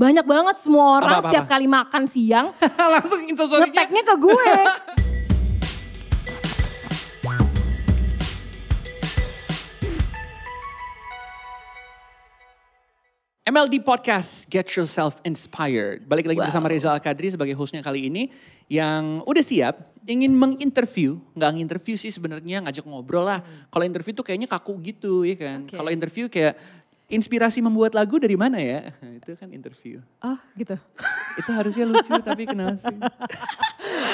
Banyak banget semua orang Apa? setiap kali makan siang Langsung instastory-nya. nge-tag-nya ke gue. MLD Podcast, Get Yourself Inspired. Balik lagi bersama Reza Al-Kadri sebagai hostnya kali ini. Yang udah siap, ingin menginterview. Nggak nginterview sih sebenarnya, ngajak ngobrol lah. Kalau interview tuh kayaknya kaku gitu ya kan. Okay. Kalau interview kayak inspirasi membuat lagu dari mana ya? Itu kan interview. Oh gitu. Itu harusnya lucu tapi kenapa sih?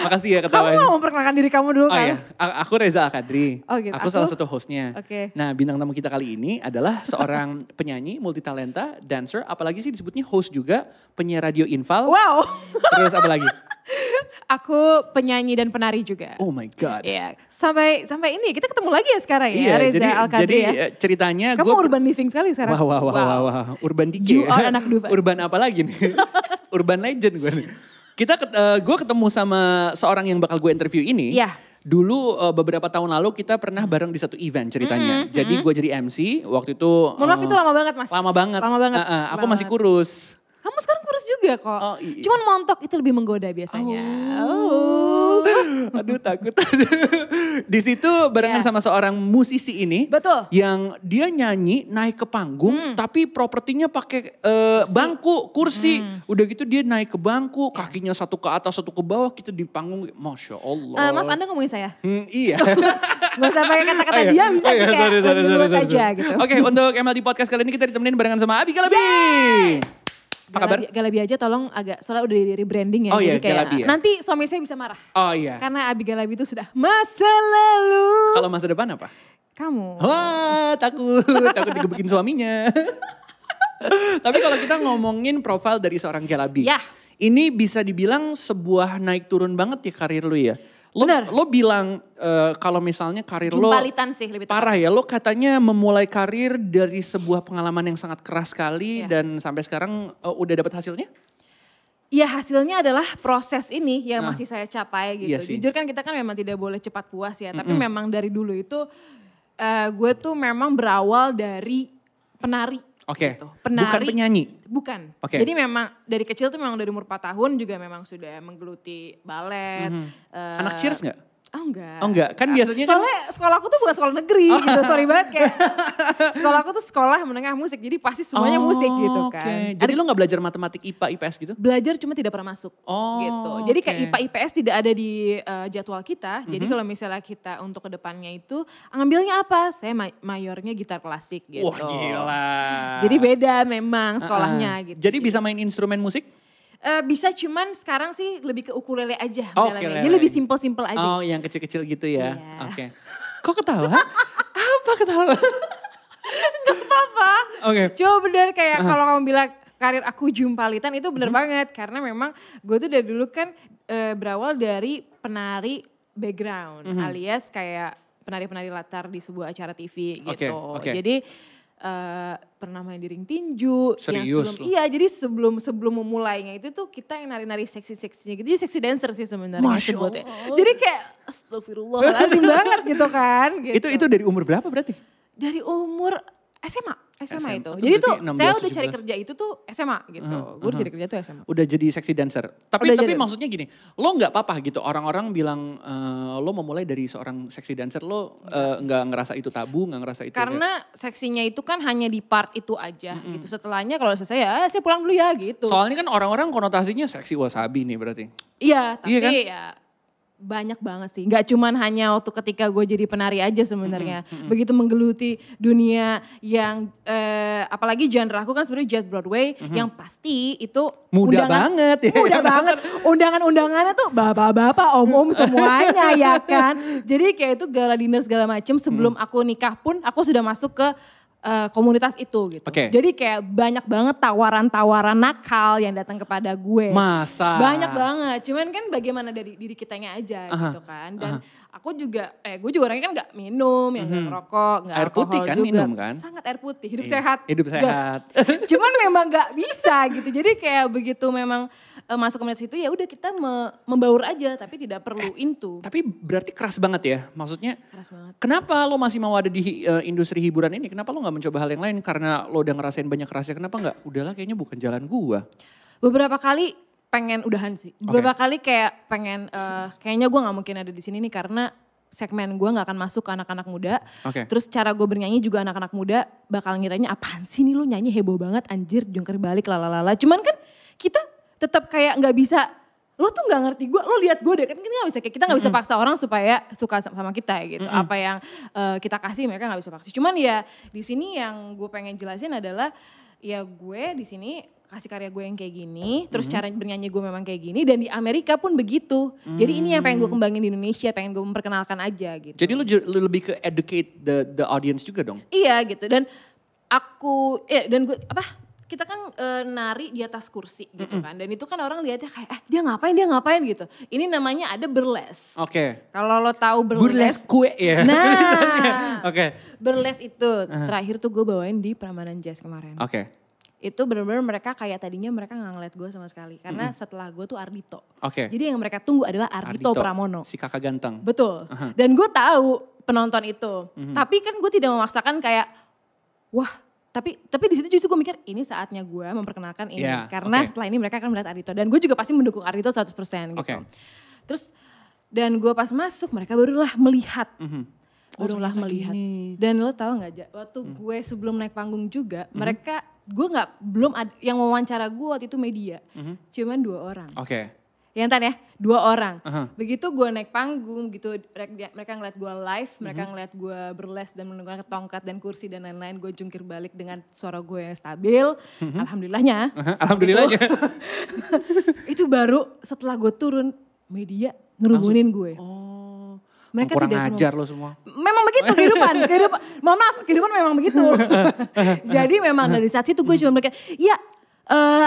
Makasih ya Kamu ketawanya. mau memperkenalkan diri kamu dulu Oh kan? iya, aku Reza Al-Kadri. Oh gitu. Aku salah satu hostnya. Oke. Nah, bintang tamu kita kali ini adalah seorang penyanyi, multitalenta, dancer, apalagi sih disebutnya host juga, penyiar radio Infal. Wow. Terus apa lagi? Aku penyanyi dan penari juga. Oh my God. Iya. Sampai ini kita ketemu lagi ya sekarang ya, Reza Al-Kadri jadi ya. ceritanya Kamu urban living sekali sekarang. Wah. Urban dikit. You are anak Dufan. Urban apa lagi nih? Urban legend gue nih. Gue ketemu sama seorang yang bakal gue interview ini. Iya. Dulu beberapa tahun lalu kita pernah bareng di satu event ceritanya. Jadi gue jadi MC waktu itu. Mohon maaf itu lama banget mas. Lama banget. Lama banget. Aku masih kurus. Kamu sekarang kurus juga kok. Oh, iya. Cuman montok itu lebih menggoda biasanya. Aduh takut. Di situ barengan Yeah. sama seorang musisi ini. Betul. Yang dia nyanyi naik ke panggung tapi propertinya pakai bangku, kursi. Udah gitu dia naik ke bangku, kakinya satu ke atas satu ke bawah, kita di panggung. Masya Allah. Mas Anda ngomongin saya? Iya. Gak usah pakai kata-kata dia bisa Oh iya, kayak sorry. luas aja gitu. Oke, untuk MLD Podcast kali ini kita ditemenin barengan sama Abi Galabi. Apa kabar? Galabi aja tolong agak, soalnya udah di rebranding ya. Oh iya, jadi kayak, Galabi ya. nanti suami saya bisa marah. Oh iya. Karena Abi Galabi itu sudah masa lalu. Kalau masa depan apa? Kamu. Wah, takut digebukin suaminya. Tapi kalau kita ngomongin profil dari seorang Galabi. Ya. Ini bisa dibilang sebuah naik turun banget ya karir lu ya. Benar. Lo bilang kalau misalnya karir lo Jumpalitan sih lebih tepat. parah ya. Lo katanya memulai karir dari sebuah pengalaman yang sangat keras sekali. Iya. Dan sampai sekarang udah dapat hasilnya? Ya hasilnya adalah proses ini yang masih saya capai gitu. Iya sih. Jujur kan kita kan memang tidak boleh cepat puas ya. Tapi memang dari dulu itu gue tuh memang berawal dari penari. Oke, Gitu. bukan penyanyi? Bukan. Oke. Jadi memang dari kecil tuh memang dari umur 4 tahun juga memang sudah menggeluti balet. Anak Cheers gak? Oh enggak. Oh enggak, kan biasanya Soalnya sekolahku tuh bukan sekolah negeri gitu, sorry banget kayak. Sekolahku tuh sekolah menengah musik, jadi pasti semuanya musik gitu kan. Oke. Jadi lo gak belajar matematik IPA, IPS gitu? Belajar cuma tidak pernah masuk gitu. Jadi kayak oke. IPA, IPS tidak ada di jadwal kita. Jadi kalau misalnya kita untuk kedepannya itu, ngambilnya apa? Saya mayornya gitar klasik gitu. Wah gila. Jadi beda memang sekolahnya gitu. Jadi bisa main instrumen musik? Bisa cuman sekarang sih lebih ke ukulele aja. Oh, dalamnya. ukulele. Jadi lebih simpel-simpel aja. Oh yang kecil-kecil gitu ya? Iya. Oke. Kok ketawa? Apa ketawa? Gak apa-apa. Oke. Coba bener kayak kalau kamu bilang karir aku jumpalitan itu bener banget. Karena memang gue tuh dari dulu kan berawal dari penari background. Alias kayak penari-penari latar di sebuah acara TV gitu. Oke. Jadi pernah main di ring tinju. Serius Yang lu? iya jadi sebelum memulainya itu tuh kita yang nari-nari seksi-seksinya gitu. Jadi seksi dancer sih sebenarnya. Masya sebutnya. Allah. Jadi kayak astagfirullahaladzim banget gitu kan. Gitu. Itu dari umur berapa berarti? Dari umur SMA SMA. itu. Itu Jadi tuh berarti 16, saya udah cari 17. kerja itu tuh SMA gitu. Gue udah cari kerja tuh SMA. Udah jadi seksi dancer. Tapi Udah jadi. maksudnya gini, lo nggak apa-apa gitu. Orang-orang bilang lo memulai dari seorang seksi dancer, lo nggak ngerasa itu tabu, nggak ngerasa itu. Karena seksinya itu kan hanya di part itu aja gitu. Setelahnya kalau selesai ya saya pulang dulu ya gitu. Soalnya kan orang-orang konotasinya seksi wasabi nih berarti. Iya tapi Iya kan? ya banyak banget sih. Gak cuman hanya waktu ketika gue jadi penari aja sebenarnya. Begitu menggeluti dunia yang apalagi genre aku kan sebenarnya jazz Broadway yang pasti itu Muda banget ya. Muda banget. Undangan-undangannya tuh bapak-bapak, om-om semuanya ya kan. Jadi kayak itu gala dinner segala macem sebelum aku nikah pun aku sudah masuk ke komunitas itu gitu. Oke. Jadi kayak banyak banget tawaran-tawaran nakal yang datang kepada gue. Masa? Banyak banget, cuman kan bagaimana dari diri kitanya aja gitu kan. Dan aku juga, gue juga orangnya kan gak minum, yang gak ngerokok, gak Air alkohol putih kan juga. minum kan? Sangat air putih, hidup Iya. sehat. Hidup Gas. sehat. Cuman memang gak bisa gitu, jadi kayak begitu memang masuk komunitas itu ya udah kita membaur aja tapi tidak perlu into. Tapi berarti keras banget ya, maksudnya Keras banget. kenapa lo masih mau ada di industri hiburan ini? Kenapa lo gak mencoba hal yang lain? Karena lo udah ngerasain banyak kerasnya, kenapa gak? Udahlah kayaknya bukan jalan gua. Beberapa kali pengen udahan sih. Beberapa kali kayak pengen kayaknya gue nggak mungkin ada di sini nih karena segmen gue nggak akan masuk ke anak-anak muda. Terus cara gue bernyanyi juga anak-anak muda bakal ngiranya apaan sih nih lu nyanyi heboh banget anjir jungkir balik lalalala. Cuman kan kita tetap kayak nggak bisa, lo tuh nggak ngerti gue, lo lihat gue deh kan kita nggak bisa paksa orang supaya suka sama kita gitu. Apa yang kita kasih mereka nggak bisa paksa. Cuman ya di sini yang gue pengen jelasin adalah ya gue di sini kasih karya gue yang kayak gini, terus cara bernyanyi gue memang kayak gini, dan di Amerika pun begitu. Jadi ini yang pengen gue kembangin di Indonesia, pengen gue memperkenalkan aja gitu. Jadi lu lebih ke educate the audience juga dong? Iya gitu, dan kita kan nari di atas kursi gitu kan, dan itu kan orang lihatnya kayak dia ngapain gitu. Ini namanya ada burlesque. Kalau lo tahu burlesque kue ya. Nah, burlesque itu terakhir tuh gue bawain di Prambanan Jazz kemarin. Itu benar-benar mereka kayak tadinya mereka nggak ngeliat gue sama sekali. Karena setelah gue tuh Ardhito. Jadi yang mereka tunggu adalah Ardhito Pramono. Si kakak ganteng. Betul. Dan gue tahu penonton itu. Tapi kan gue tidak memaksakan kayak, wah tapi di situ justru gue mikir ini saatnya gue memperkenalkan ini. Karena setelah ini mereka akan melihat Ardhito. Dan gue juga pasti mendukung Ardhito 100% gitu. Terus dan gue pas masuk mereka barulah melihat. Barulah melihat. Dan lo tahu gak waktu gue sebelum naik panggung juga mereka, gue belum ada, yang wawancara gue waktu itu media, cuman 2 orang. Ya entar ya, 2 orang. Begitu gue naik panggung gitu, mereka ngeliat gue live, mereka ngeliat gue burlesque dan menggunakan tongkat dan kursi dan lain-lain, gue jungkir balik dengan suara gue yang stabil, alhamdulillahnya. Alhamdulillahnya. Itu baru setelah gue turun, media ngerumunin gue. Mereka kurang ajar lo semua. Memang begitu kehidupan. Mohon maaf, kehidupan memang begitu. Jadi memang dari saat itu gue cuma berkata, ya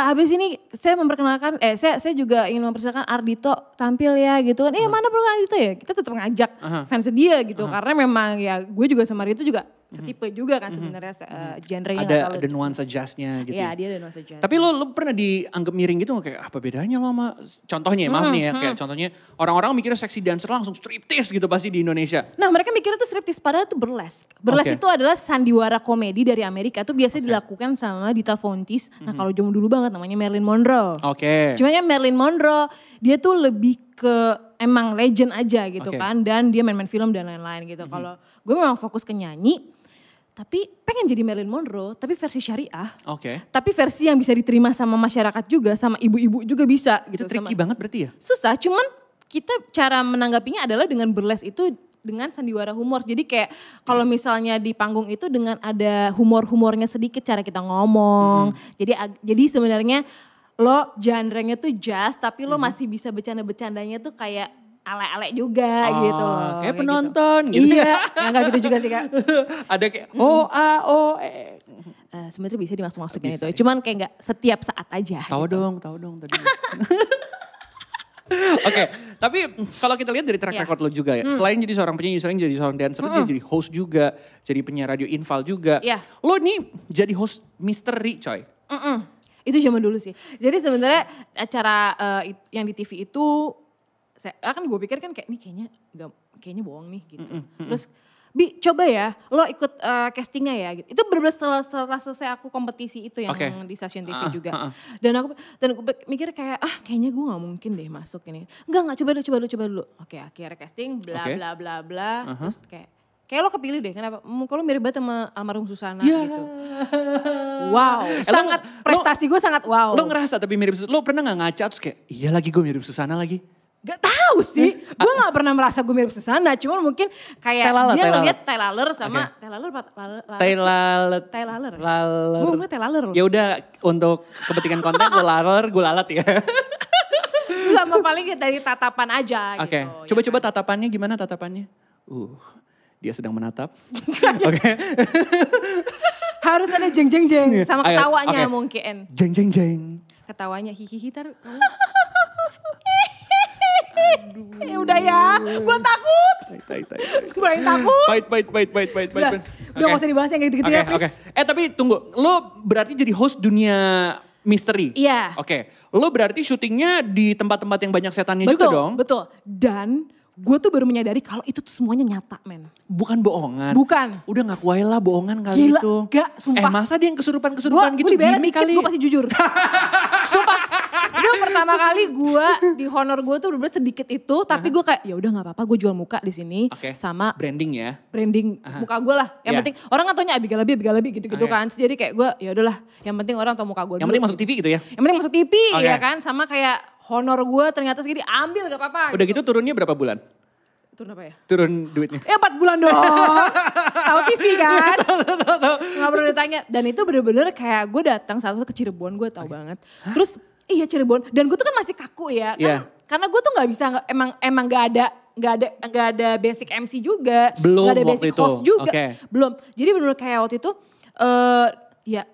habis ini saya memperkenalkan, saya juga ingin memperkenalkan Ardhito tampil ya gitu kan. Mana perlu Ardhito ya? Kita tetap ngajak fans dia gitu. Karena memang ya gue juga sama Ardhito juga setipe juga kan sebenarnya genre-nya. Ada nuansa jazznya gitu. Iya dia ada nuansa jazz. Tapi lo pernah dianggap miring gitu kayak apa bedanya lo sama, contohnya maaf nih ya, kayak contohnya orang-orang mikirnya sexy dancer langsung striptease gitu pasti di Indonesia. Nah mereka mikirnya tuh striptease padahal itu burlesque. Burlesque itu adalah sandiwara komedi dari Amerika, itu biasa dilakukan sama Dita Fontis. Nah kalau zaman dulu banget namanya Marilyn Monroe. Cuman Marilyn Monroe dia tuh lebih ke emang legend aja gitu kan, dan dia main-main film dan lain-lain gitu. Kalau gue memang fokus ke nyanyi, tapi pengen jadi Marilyn Monroe, tapi versi syariah. Tapi versi yang bisa diterima sama masyarakat juga, sama ibu-ibu juga bisa. Itu tricky banget berarti ya? Susah, cuman kita cara menanggapinya adalah dengan burlesque itu dengan sandiwara humor. Jadi kayak kalau misalnya di panggung itu dengan ada humor-humornya sedikit cara kita ngomong. Jadi sebenarnya lo genre-nya tuh jazz, tapi lo masih bisa bercanda-bercandanya tuh kayak ale-ale juga gitu loh. Kayak penonton gitu. Iya, gak gitu juga sih Kak. Ada kayak O-A-O-E. Sebenarnya bisa dimasuk-masukin itu. Cuman kayak gak setiap saat aja. Tahu gitu. dong tadi. Tapi kalau kita lihat dari track record lo juga ya. Selain jadi seorang penyanyi, selain jadi seorang dancer, jadi host juga. Jadi penyiar radio Infal juga. Lo nih jadi host misteri coy. Itu zaman dulu sih. Jadi sebenarnya acara yang di TV itu, kan gue pikir kan kayak ini kayaknya bohong nih gitu. Terus Bi coba ya lo ikut castingnya ya gitu. Itu bener-bener setelah selesai aku kompetisi itu yang di stasiun TV juga. Dan aku mikir kayak kayaknya gue gak mungkin deh masuk ini. Enggak coba dulu. Akhirnya casting bla bla bla bla. Terus kayak lo kepilih deh, kenapa? Muka lo mirip banget sama almarhum Susana gitu. Wow, prestasi gue sangat wow. Lo ngerasa tapi mirip Susana, lo pernah gak ngaca terus kayak iya lagi gue mirip Susana lagi? Gak tahu sih, gue gak pernah merasa gue mirip Susana, cuman mungkin kayak dia ngeliat Tyler sama Tyler. Gue ngomongnya Tyler loh. Ya udah untuk kepentingan konten gue lalat ya. Sama paling dari tatapan aja gitu. Coba tatapannya gimana tatapannya? Dia sedang menatap. Harus ada jeng sama ketawanya mungkin. Jeng. Ketawanya hihihi tar. Ya udah ya, gue takut. Gue yang takut. Bait. Udah gak usah dibahas yang gitu-gitu ya please. Tapi tunggu, lo berarti jadi host dunia misteri? Iya. Lo berarti syutingnya di tempat-tempat yang banyak setannya juga dong? Betul, dan gue tuh baru menyadari kalau itu tuh semuanya nyata men. Bukan bohongan? Bukan. Udah ngaku aja lah bohongan kali itu. Gila, gak sumpah. Masa dia yang kesurupan gitu gini kali? Gue pasti jujur. Sumpah. pertama kali gue di honor gue tuh bener-bener sedikit itu, tapi gue kayak ya udah nggak apa-apa, gue jual muka di sini sama branding ya. Branding muka gue lah. Yang penting orang nggak taunya Abigail gitu-gitu kan. Jadi kayak gue ya udahlah, yang penting orang tau muka gue. Yang penting masuk TV gitu ya. Yang penting masuk TV ya kan, sama kayak honor gue ternyata segini ambil gak apa-apa. Udah gitu turunnya berapa bulan? Turun apa ya? Turun duitnya. 4 bulan dong. Tahu TV kan? Gak perlu ditanya. Dan itu bener-bener kayak gue datang satu ke Cirebon, gue tahu banget. Terus iya Cirebon, dan gue tuh kan masih kaku ya. Kan, karena gue tuh gak bisa, emang gak ada basic MC juga. Belum gak ada basic host juga. Belum. Jadi bener-bener kayak waktu itu, ya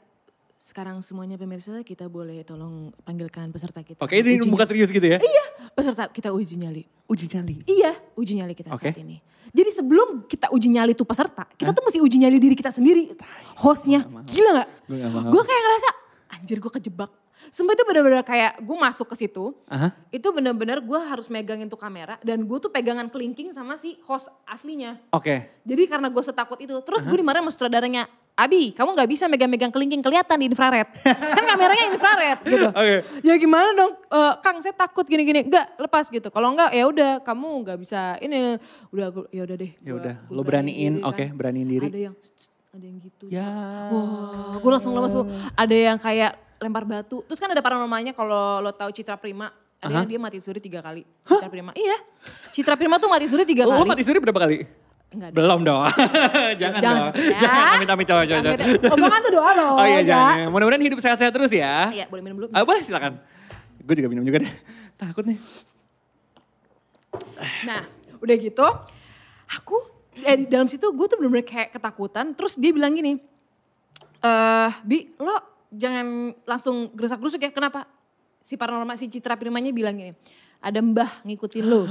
sekarang semuanya pemirsa kita boleh tolong panggilkan peserta kita. Oke, ini bukan serius gitu ya? Iya, peserta kita uji nyali. Uji nyali? Iya, uji nyali kita saat ini. Jadi sebelum kita uji nyali tuh peserta, kita tuh mesti uji nyali diri kita sendiri. Hostnya, gila gak? Gue kayak ngerasa, anjir gue kejebak. Sumpah itu bener-bener kayak gue masuk ke situ, itu bener-bener gue harus megangin tuh kamera dan gue tuh pegangan kelingking sama si host aslinya. Jadi karena gue setakut itu, terus gue dimarahin sama sutradaranya, Abi kamu gak bisa megang-megang kelingking kelihatan di infrared. Kan kameranya infrared gitu. Ya gimana dong, Kang saya takut gini-gini, enggak lepas gitu. Kalau enggak ya udah kamu gak bisa ini, ya udah deh. Ya udah, lo beraniin, beraniin diri. Ada yang gitu. Ya. Wah, gue langsung lemas. Ada yang kayak lempar batu. Terus kan ada paranormalnya kalau lo tahu Citra Prima. Ada yang dia mati suri 3 kali. Citra Prima. Iya. Citra Prima tuh mati suri 3 kali. Lo mati suri berapa kali? Enggak. Belum dong. Jangan dong. Ya. Jangan amit-amit coba. Omongan tuh doa loh. Oh iya jangan. Mudah-mudahan hidup sehat-sehat terus ya. Iya boleh minum dulu. Boleh silakan. Gue juga minum juga deh. Takut nih. Nah udah gitu. Aku di dalam situ gue tuh bener-bener kayak ketakutan. Terus dia bilang gini. Bi lo jangan langsung gerusak-gerusuk ya. Kenapa? Si paranormal, si Citra Primanya bilang gini. Ada mbah ngikutin lo.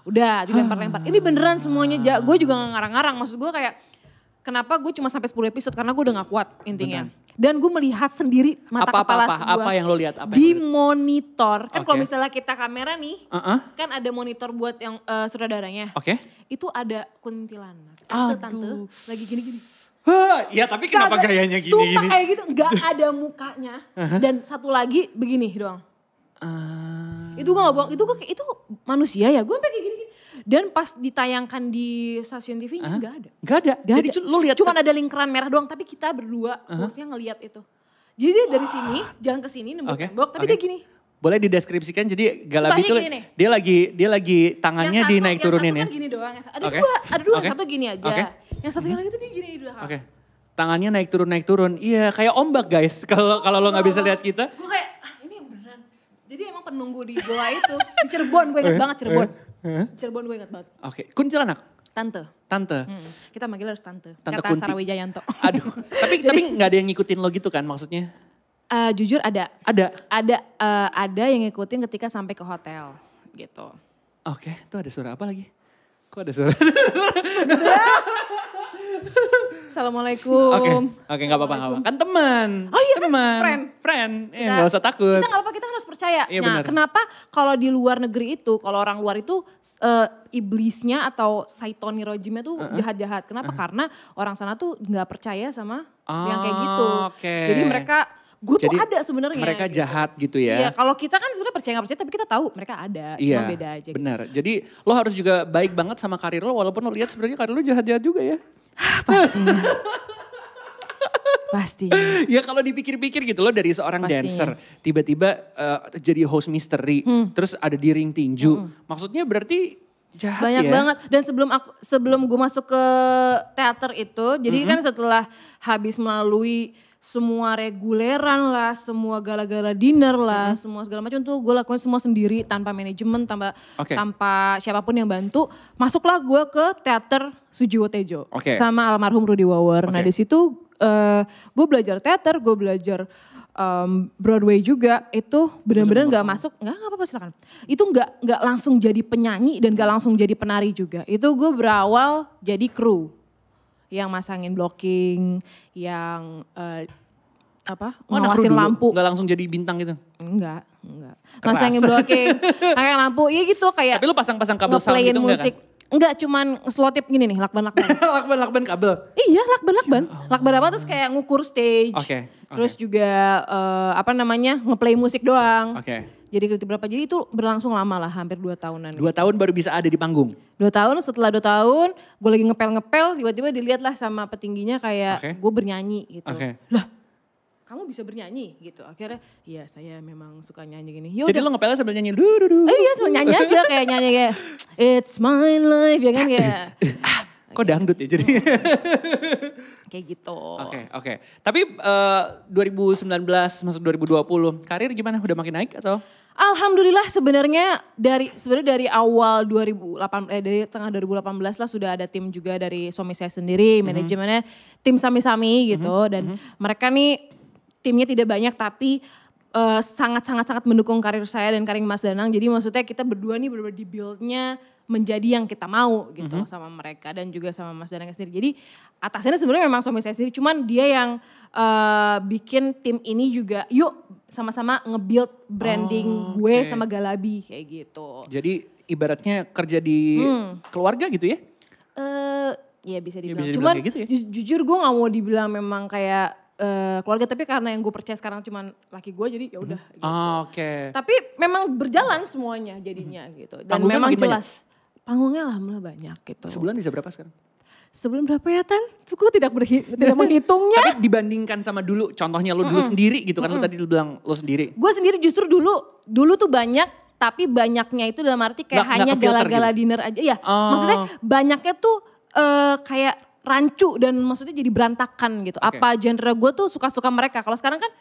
Udah dilempar-lempar. Ini beneran semuanya. Gue juga gak ngarang-ngarang. Maksud gue kayak kenapa gue cuma sampai 10 episode. Karena gue udah gak kuat intinya. Bener. Dan gue melihat sendiri mata kepala gue. Apa yang lo lihat? Di monitor. Kan kalau misalnya kita kamera nih. Kan ada monitor buat yang sutradaranya. Itu ada kuntilanak. Tante lagi gini-gini. Ya tapi kenapa gayanya gini-gini? Sumpah kayak gitu, gak ada mukanya. Dan satu lagi begini doang. Itu gue gak bohong, itu manusia ya, gue sampai kayak gini-gini. Dan pas ditayangkan di stasiun TV-nya gak ada. Gak ada? Jadi lu lihat? Cuman ada lingkaran merah doang, tapi kita berdua hostnya ngeliat itu. Jadi dia dari sini, jalan ke sini nembus tembok, tapi dia gini. Boleh dideskripsikan, jadi Galabi itu dia lagi tangannya dinaik turunin ya? Yang satu kan gini doang, ada dua, yang satu gini aja. Yang satu lagi tuh dia gini di belakang. Tangannya naik turun. Iya kayak ombak guys, kalau lo gak bisa lihat kita. Gue kayak, ini beneran. Jadi emang penunggu di bawah itu, di Cirebon, gue ingat banget Cirebon. Cirebon gue ingat banget. Kuntilanak? Tante. Kita manggil harus Tante. Kata Kunti. Sarawijayanto. Aduh, tapi gak ada yang ngikutin lo gitu kan maksudnya? Jujur ada. Ada yang ngikutin ketika sampai ke hotel gitu. Itu ada suara apa lagi? Kok ada suara? Assalamualaikum. Oke, gak apa-apa. Kan teman. Oh iya teman. Friend. Gak usah takut. Kita gak apa-apa, kita harus percaya. Iya, nah kenapa kalau di luar negeri itu, kalau orang luar itu iblisnya atau Saitoni Rojimnya tuh jahat-jahat. Kenapa? Karena orang sana tuh gak percaya sama yang kayak gitu. Jadi mereka, gue tuh ada sebenarnya. Mereka jahat gitu ya. Iya, kalau kita kan sebenarnya percaya gak percaya, tapi kita tahu mereka ada. Cuma beda aja. Benar. Gitu. Jadi lo harus juga baik banget sama karir lo, walaupun lo lihat sebenarnya karir lo jahat-jahat juga ya. Pastinya. Ya kalau dipikir-pikir gitu loh, dari seorang dancer tiba-tiba jadi host misteri, terus ada di ring tinju. Maksudnya berarti jahat banyak ya. banget. Dan sebelum gue masuk ke teater itu, jadi kan setelah habis melalui semua reguleran lah, semua gala-gala dinner lah, semua segala macam tuh gue lakuin semua sendiri tanpa manajemen, tanpa siapapun yang bantu. Masuklah gue ke teater Sujiwo Tejo sama almarhum Rudy Wawer. Nah di situ gue belajar teater, gue belajar Broadway juga. Itu benar-benar nggak masuk, nggak apa-apa silakan. Itu nggak langsung jadi penyanyi dan nggak langsung jadi penari juga. Itu gue berawal jadi kru. Yang masangin blocking, yang ngawasin lampu. Enggak langsung jadi bintang gitu? Enggak. Masangin blocking, pakai lampu, iya gitu kayak. Tapi lu pasang-pasang kabel sound gitu enggak kan? Enggak, cuman selotip gini nih, lakban. lakban kabel? Iya, lakban. Lakban apa terus kayak ngukur stage. Terus juga ngeplay musik doang. jadi kreatif berapa. Jadi itu berlangsung lama lah, hampir 2 tahunan. 2 tahun baru bisa ada di panggung? 2 tahun, setelah 2 tahun gue lagi ngepel-ngepel, tiba-tiba dilihat lah sama petingginya kayak gue bernyanyi gitu. Lah, kamu bisa bernyanyi gitu. Akhirnya, iya saya memang suka nyanyi gini. Jadi lo ngepelnya sambil nyanyi iya, sambil nyanyi aja kayak nyanyi kayak It's my life, ya kan kayak. Kok dangdut ya jadi? Kayak gitu. Oke. Tapi 2019 masuk 2020, karir gimana? Udah makin naik atau? Alhamdulillah sebenarnya dari awal 2018 dari tengah 2018 lah sudah ada tim juga dari suami saya sendiri, manajemennya tim sami-sami gitu dan mereka nih timnya tidak banyak tapi sangat mendukung karir saya dan karir Mas Danang. Jadi maksudnya kita berdua nih benar-benar di-build-nya menjadi yang kita mau gitu sama mereka dan juga sama Mas Danang sendiri. Jadi atasnya sebenarnya memang suami saya sendiri, cuman dia yang bikin tim ini juga yuk sama-sama nge-build branding gue sama Galabi kayak gitu. Jadi ibaratnya kerja di keluarga gitu ya? Ya bisa dibilang. Bisa dibilang Cuman kayak gitu ya? jujur gue gak mau dibilang memang kayak keluarga, tapi karena yang gue percaya sekarang cuman laki gue jadi ya udah gitu. Tapi memang berjalan semuanya jadinya gitu. Dan Panggungnya memang makin jelas. Panggungnya alhamdulillah banyak gitu. Sebulan bisa berapa sekarang? Sebulan berapa ya Tan? Suku tidak menghitungnya. Tapi dibandingkan sama dulu, contohnya lo dulu sendiri gitu kan, lo tadi lo bilang lo sendiri. Gue sendiri justru dulu tuh banyak, tapi banyaknya itu dalam arti kayak hanya gala-gala gitu? Dinner aja. Ya maksudnya banyaknya tuh kayak rancu dan maksudnya jadi berantakan gitu. Apa genre gue tuh suka-suka mereka. Kalau sekarang kan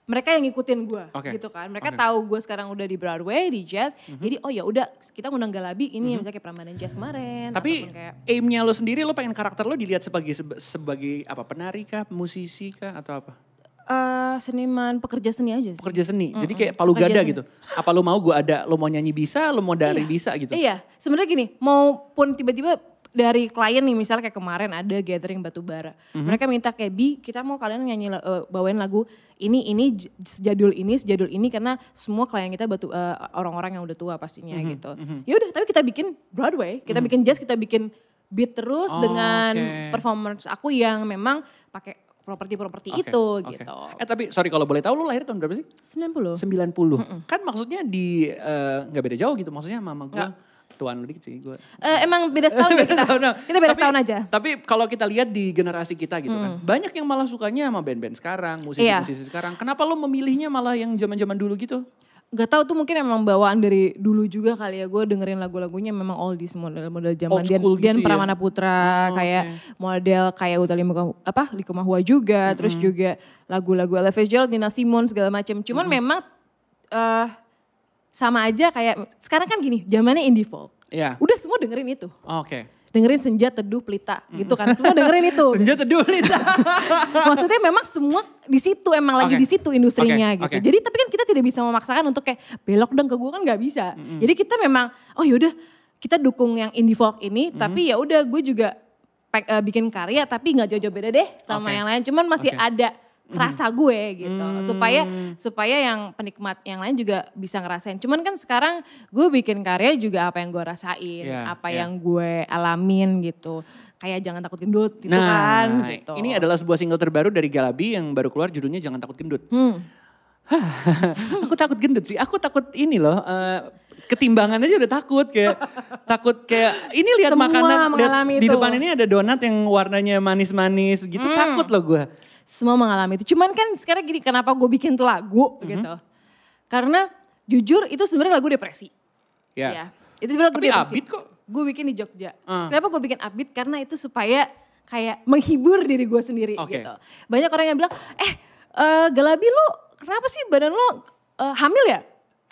mereka yang ngikutin gue gitu kan. Mereka tahu gue sekarang udah di Broadway, di jazz. Jadi oh ya udah kita ngundang Galabi ini misalnya kayak Prambanan Jazz kemarin. Tapi aimnya lo sendiri, lo pengen karakter lo dilihat sebagai apa? Penari kah, musisi kah atau apa? Seniman, pekerja seni aja sih. Pekerja seni, jadi kayak palu gada gitu. Apa lo mau gue ada, lo mau nyanyi bisa, lo mau dari bisa gitu? Iya, sebenarnya gini, maupun tiba-tiba dari klien nih misalnya kayak kemarin ada gathering Batubara. Mereka minta kayak kita mau kalian nyanyi bawain lagu ini sejadul ini karena semua klien kita orang-orang yang udah tua pastinya gitu. Ya udah, tapi kita bikin Broadway, kita bikin jazz, kita bikin beat terus dengan performance aku yang memang pakai properti itu gitu. Tapi sorry kalau boleh tahu lo lahir tahun berapa sih? 90. Kan maksudnya gak beda jauh gitu, maksudnya mama gue. Tuan lu dikit sih gue. Emang beda setahun ya kita. Kita beda setahun aja. Tapi kalau kita lihat di generasi kita gitu kan. Banyak yang malah sukanya sama band-band sekarang, musisi-musisi sekarang. Kenapa lo memilihnya malah yang zaman-zaman dulu gitu? Gak tahu tuh mungkin emang bawaan dari dulu juga kali ya. Gue dengerin lagu-lagunya memang oldies model zaman Dian Pramana Putra. Kayak model kayak Utha Likumahua juga. Terus juga lagu-lagu Ella Fitzgerald, Nina Simone segala macam. Cuman memang sama aja kayak sekarang kan gini, zamannya indie folk. Udah semua dengerin itu. Dengerin Senja, Teduh, Pelita gitu kan. Semua dengerin itu. Senja, Teduh, Pelita. Maksudnya memang semua di situ, emang lagi di situ industrinya gitu. Jadi tapi kan kita tidak bisa memaksakan untuk kayak belok dong ke gue, kan gak bisa. Jadi kita memang oh yaudah kita dukung yang indie folk ini, tapi ya udah gue juga bikin karya tapi gak jauh-jauh beda deh sama yang lain. Cuman masih ada rasa gue gitu supaya yang penikmat yang lain juga bisa ngerasain. Cuman kan sekarang gue bikin karya juga apa yang gue rasain, yang gue alamin gitu. Kayak Jangan Takut Gendut gitu kan gitu. Ini adalah sebuah single terbaru dari Galabi yang baru keluar, judulnya Jangan Takut Gendut. Aku takut gendut sih, aku takut ini loh. Ketimbangan aja udah takut kayak ini lihat makanan di depan ini ada donat yang warnanya manis-manis gitu, takut loh gue. Semua mengalami itu. Cuman kan sekarang gini, kenapa gue bikin tuh lagu gitu. Karena jujur itu sebenarnya lagu depresi. Ya. Itu sebenarnya lagu depresi. Tapi upbeat kok. Gue bikin di Jogja. Kenapa gue bikin upbeat? Karena itu supaya kayak menghibur diri gue sendiri gitu. Banyak orang yang bilang, Galabi lu kenapa sih badan lu hamil ya?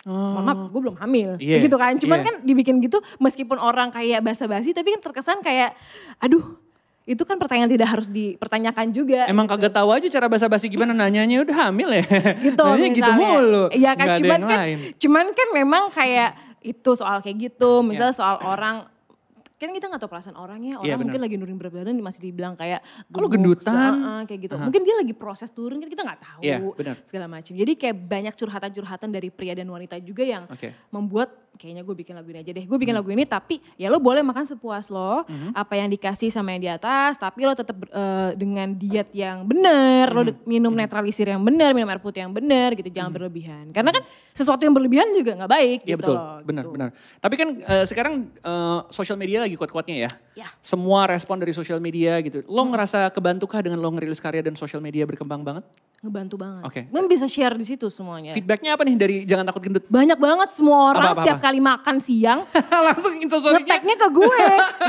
Mohon maaf, gue belum hamil. Gitu kan. Cuman kan dibikin gitu meskipun orang kayak basa-basi tapi kan terkesan kayak aduh. Itu kan pertanyaan tidak harus dipertanyakan juga. Emang gitu. Kagak tahu aja cara basa-basi gimana nanyanya udah hamil ya. Gitu misalnya. Gitu mulu. Iya kan cuman kan memang kayak itu soal kayak gitu. Misalnya soal orang kan kita gak tahu perasaan orangnya, orang mungkin lagi nurunin berat badan masih dibilang kayak kalau gendutan kayak gitu. Mungkin dia lagi proses turun kan kita gak tahu segala macam. Jadi kayak banyak curhatan-curhatan dari pria dan wanita juga yang membuat kayaknya gue bikin lagu ini aja deh. Gue bikin lagu ini tapi ya lo boleh makan sepuas lo, apa yang dikasih sama yang di atas, tapi lo tetap dengan diet yang benar, lo minum netralisir yang benar, minum air putih yang benar gitu, jangan berlebihan. Karena kan sesuatu yang berlebihan juga gak baik gitu betul, loh. benar. Tapi kan sekarang sosial media lagi kuat-kuatnya ya. Semua respon dari sosial media gitu. Lo ngerasa kebantukah dengan lo ngerilis karya dan sosial media berkembang banget? Ngebantu banget. Gue bisa share di situ semuanya. Feedbacknya apa nih dari Jangan Takut Gendut? Banyak banget, semua orang setiap kali makan siang langsung instastory-nya nge-tag-nya ke gue.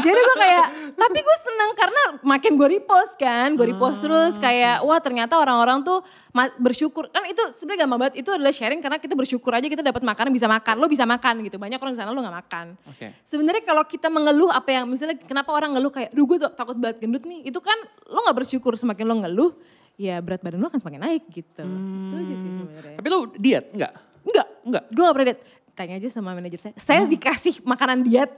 Jadi gue kayak, tapi gue seneng karena makin gue repost kan. Gue repost terus kayak, wah ternyata orang-orang tuh bersyukur. Kan itu sebenarnya gampang banget, itu adalah sharing karena kita bersyukur aja kita dapat makanan, bisa makan. Lo bisa makan gitu, banyak orang di sana lo gak makan. Sebenarnya kalau kita mengeluh apa yang, misalnya kenapa orang ngeluh kayak, duh gue takut banget gendut nih. Itu kan lo gak bersyukur, semakin lo ngeluh, ya berat badan lo akan semakin naik gitu. Itu aja sih sebenarnya. Tapi lo diet enggak? Enggak. Gue gak pernah diet. Tanya aja sama manajer saya dikasih makanan diet,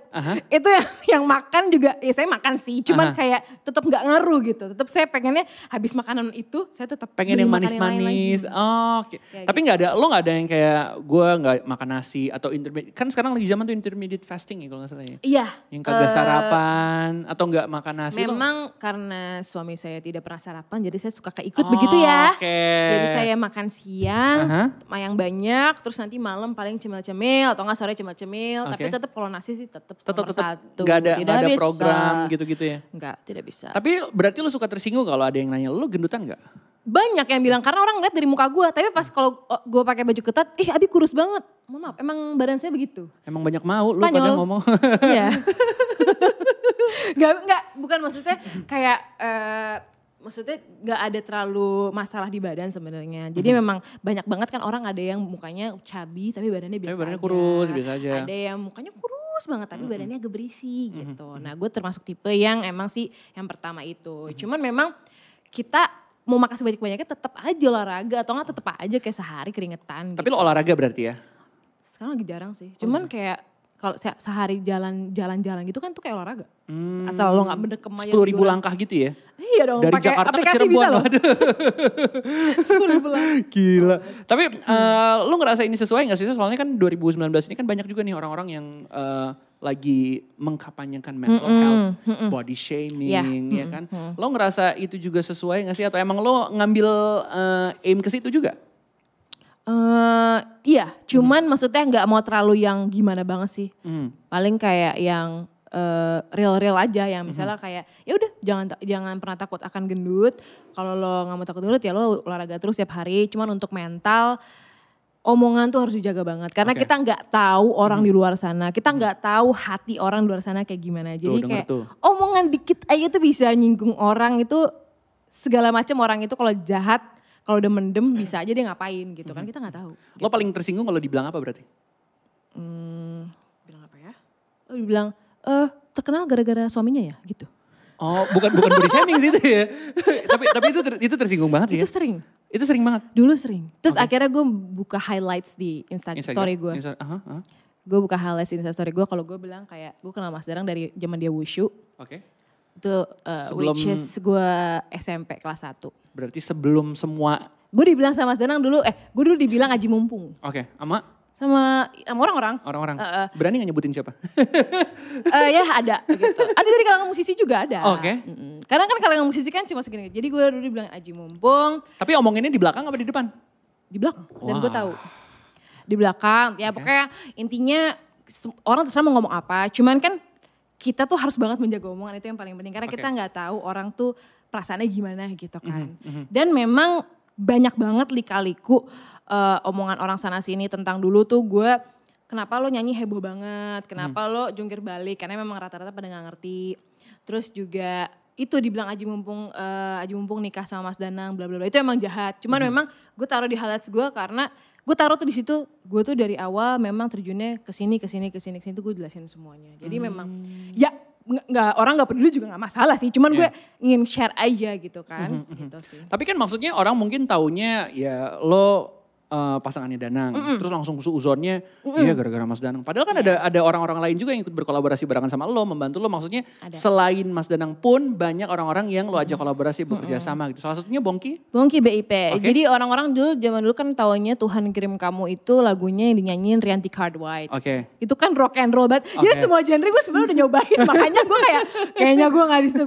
itu yang makan juga, ya saya makan sih, cuman kayak tetap gak ngaruh gitu. Tetap saya pengennya habis makanan itu, saya tetap pengen yang manis-manis. Tapi gitu. Gak ada, lo gak ada yang kayak gue gak makan nasi atau intermediate, kan sekarang lagi zaman tuh intermediate fasting ya kalau gak salah ya. Iya. Yang kagak sarapan atau gak makan nasi. Memang karena suami saya tidak pernah sarapan, jadi saya suka keikut begitu ya. Jadi saya makan siang, yang banyak, terus nanti malam paling cemil-cemil atau enggak sore cemil-cemil, tapi tetap kalau nasi sih tetap satu. Gak ada program gitu-gitu ya? Enggak, tidak bisa. Tapi berarti lu suka tersinggung kalau ada yang nanya, lu gendutan gak? Banyak yang bilang, karena orang ngeliat dari muka gue, tapi pas kalau gue pakai baju ketat, Abi kurus banget. Maaf, emang badan saya begitu. Emang banyak mau, Spanyol. lu pada ngomong. Iya. Enggak, bukan maksudnya kayak... maksudnya gak ada terlalu masalah di badan sebenarnya. Jadi memang banyak banget kan orang ada yang mukanya cabi tapi badannya biasa aja. Badannya kurus biasa aja. Ada yang mukanya kurus banget tapi badannya agak berisi gitu. Nah gue termasuk tipe yang emang sih yang pertama itu. Cuman memang kita mau makan sebanyak-banyaknya tetap aja olahraga atau enggak tetap aja kayak sehari keringetan. Tapi lo olahraga berarti ya? Sekarang lagi jarang sih. Cuman kayak kalau sehari jalan-jalan gitu kan tuh kayak olahraga. Asal lo gak mendekem aja. 10.000 langkah gitu ya? Iya dong. Dari Jakarta ke Cirebon. 10.000 langkah. Gila. Tapi lo ngerasa ini sesuai gak sih? Soalnya kan 2019 ini kan banyak juga nih orang-orang yang lagi mengkampanyekan mental health, body shaming ya kan. Lo ngerasa itu juga sesuai gak sih? Atau emang lo ngambil aim ke situ juga? Iya, cuman maksudnya nggak mau terlalu yang gimana banget sih. Paling kayak yang real-real aja, yang misalnya kayak ya udah jangan pernah takut akan gendut. Kalau lo nggak mau takut gendut ya lo olahraga terus tiap hari. Cuman untuk mental, omongan tuh harus dijaga banget. Karena kita nggak tahu orang di luar sana, kita nggak tahu hati orang di luar sana kayak gimana. Jadi kayak omongan dikit aja tuh bisa nyinggung orang itu, segala macam orang itu kalau jahat. Kalau udah mendem bisa aja dia ngapain gitu kan, kita gak tahu. Lo gitu. Paling tersinggung kalau dibilang apa berarti? Bilang apa ya? Oh dibilang, terkenal gara-gara suaminya ya gitu. Oh bukan body shaming sih itu ya. tapi itu tersinggung banget sih ya? Itu sering banget? Dulu sering. Terus akhirnya gue buka highlights di Instagram story gue. Gue buka highlights di Instagram story gue kalau gue bilang kayak gue kenal Mas Danang dari zaman dia wushu. Itu which is gue SMP kelas 1. Berarti sebelum semua. Gue dibilang sama Mas Danang dulu, gue dulu dibilang Aji Mumpung. Sama orang-orang. Berani gak nyebutin siapa? Ya ada gitu. Ada dari kalangan musisi juga ada. Karena kan kalangan musisi kan cuma segini. Jadi gue dulu dibilang Aji Mumpung. Tapi omonginnya di belakang apa di depan? Di belakang, dan gue tahu. Di belakang, ya pokoknya intinya orang terserah mau ngomong apa. Cuman kan kita tuh harus banget menjaga omongan, itu yang paling penting. Karena kita gak tahu orang tuh perasaannya gimana gitu kan. Dan memang banyak banget lika-liku omongan orang sana sini tentang dulu tuh gue, kenapa lo nyanyi heboh banget, kenapa lo jungkir balik, karena memang rata-rata pada gak ngerti. Terus juga itu dibilang Aji Mumpung nikah sama Mas Danang bla bla bla, itu emang jahat. Cuman memang gue taruh di highlights gue karena gue taruh tuh di situ, gue tuh dari awal memang terjunnya ke sini tuh gue jelasin semuanya. Jadi memang ya orang nggak peduli juga nggak masalah sih, cuman gue ingin share aja gitu kan, gitu sih. Tapi kan maksudnya orang mungkin taunya ya lo pasangannya Danang. Terus langsung suuzonnya, iya gara-gara Mas Danang. Padahal kan ada orang-orang lain juga yang ikut berkolaborasi barengan sama lo, membantu lo. Maksudnya selain Mas Danang pun banyak orang-orang yang lo ajak kolaborasi bekerja sama gitu. Salah satunya Bongki. Bongki BIP. Jadi orang-orang zaman dulu kan taunya Tuhan Kirim Kamu itu lagunya yang dinyanyiin Rianti Cartwright. Itu kan rock and roll banget. Jadi semua genre gue sebenarnya udah nyobain. Makanya gue kayaknya gue gak disitu.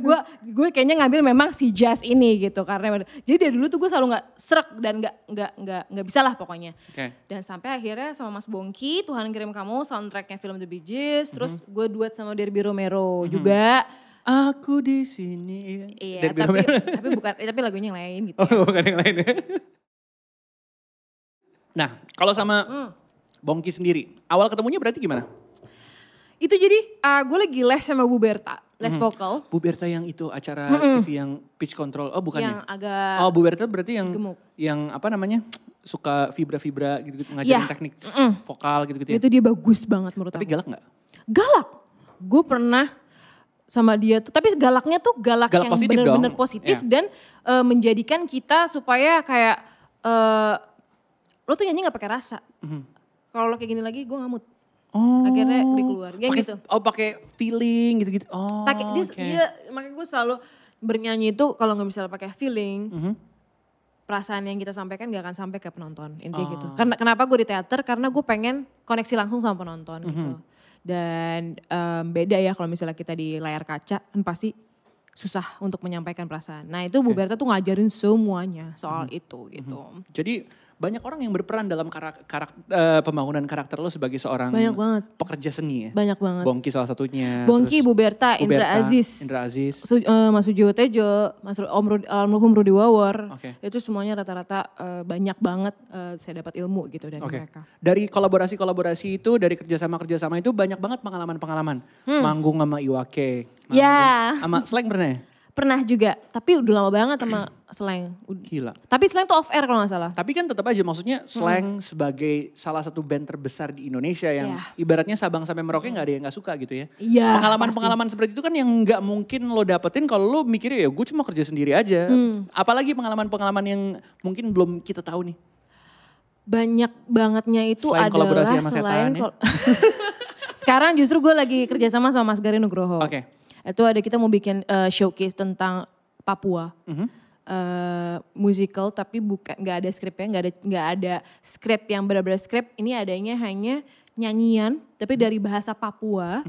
Gue kayaknya ngambil memang si jazz ini gitu. Karena jadi dari dulu tuh gue selalu gak srek dan gak bisa lah pokoknya. Dan sampai akhirnya sama Mas Bongki, Tuhan Kirim Kamu, soundtracknya film The Bee Gees, terus gue duet sama Derby Romero juga. Aku di sini. Iya, tapi lagunya yang lain gitu. Bukan yang lain ya. Nah, kalau sama Bongki sendiri, awal ketemunya berarti gimana? Itu jadi gue lagi les sama Bu Berta, les vokal. Bu Berta yang itu acara TV yang pitch control, oh bukan yang ya? agak Bu Berta berarti yang gemuk. Yang apa namanya, suka vibra-vibra gitu-gitu, ngajarin teknik vokal gitu-gitu ya? Itu dia bagus banget menurut Tapi aku. galak gak? Galak. Gue pernah sama dia tuh, tapi galaknya tuh galak yang benar-benar positif dan menjadikan kita supaya kayak lo tuh nyanyi gak pakai rasa. Kalau lo kayak gini lagi gue ngamut. Akhirnya dikeluar, ya gitu. Pakai feeling gitu-gitu. Pakai dia makanya gue selalu bernyanyi itu kalau nggak bisa pakai feeling, perasaan yang kita sampaikan gak akan sampai ke penonton, intinya gitu. Karena kenapa gue di teater? Karena gue pengen koneksi langsung sama penonton gitu. Dan beda ya kalau misalnya kita di layar kaca kan pasti susah untuk menyampaikan perasaan. Nah itu Bu Berta tuh ngajarin semuanya soal itu gitu. Jadi banyak orang yang berperan dalam pembangunan karakter lo sebagai seorang pekerja seni ya? Banyak banget. Bongki salah satunya. Bongki, Bu Berta, Indra Aziz. Mas Sujiwo Tejo, almarhum Rudi Wawor. Itu semuanya rata-rata banyak banget saya dapat ilmu gitu dari mereka. Dari kolaborasi-kolaborasi itu, dari kerjasama-kerjasama itu banyak banget pengalaman-pengalaman. Manggung sama Iwake. Sama Slang pernah ya? Pernah juga, tapi udah lama banget sama Slang. Gila. Tapi Slang tuh off air kalau gak salah. Tapi kan tetap aja maksudnya Slang sebagai salah satu band terbesar di Indonesia yang ibaratnya Sabang sampai Merauke gak ada yang gak suka gitu ya. Pengalaman-pengalaman seperti itu kan yang gak mungkin lo dapetin kalau lo mikirnya ya gue cuma kerja sendiri aja. Apalagi pengalaman-pengalaman yang mungkin belum kita tahu nih. Banyak bangetnya itu selain adalah kolaborasi sama setan ya. Sekarang justru gue lagi kerjasama sama Mas Gary Nugroho. Itu ada kita mau bikin showcase tentang Papua. Musical tapi bukan nggak ada skripnya, nggak ada skrip yang benar-benar skrip. Ini adanya hanya nyanyian tapi dari bahasa Papua.